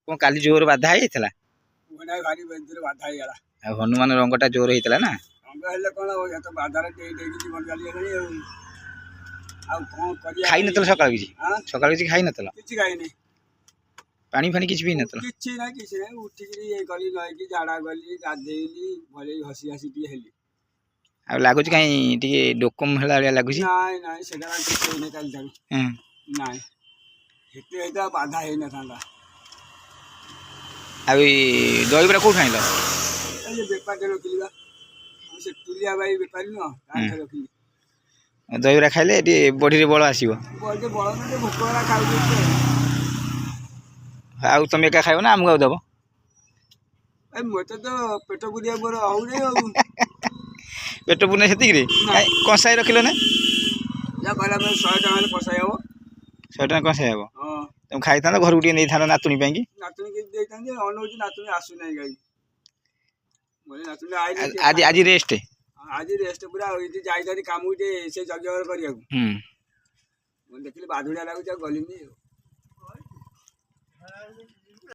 कौन काली जोर बाधा होता भारी बाधा हो हनुमान रंगटा जोर होता ना रंग कौन तो बाधार जीवन चली खाई नत सका सका किसी खाई नत किसी खाई पानी फानी किसी पी नत किसी ना किसी ना उठिकी गली नईकी झाड़ा गली गाधेली भले हसी हसी टी हेली आ लगुच कहीं डोकम लगुच नाई नाई सेटा किसी नहीं काली थारू नाई हेते हेता बाधा हे न थांदा आ दही बरा कोठ आइल ये बेपार के रखिलिबा हम से टुलिया भाई बेपारी न काठ रखिली दही बरा खाइले बॉडी रे बल आसीबो बॉडी बल न भोकरा खाउ दे आ तुम एका खाइबो ना हमको दबो ए मते तो पेट बुदिया मोर आउ रे पेट पुने सेतिक रे कसाई रखिलो ना जा कहला मैं 100 टका ले कसाई हबो 100 टका कसाई हबो हां तुम खाइता ना घर गुटी नै थानो नातुनी पाई की नातुनी के देइता जे अनौजी नातुनी आसु नै गई बोले नातुनी आई आज आज रेस्ट पूरा इति जाई जाई काम उठे से जगह करिया मन देखले बाधुडा लागु जा गलिनी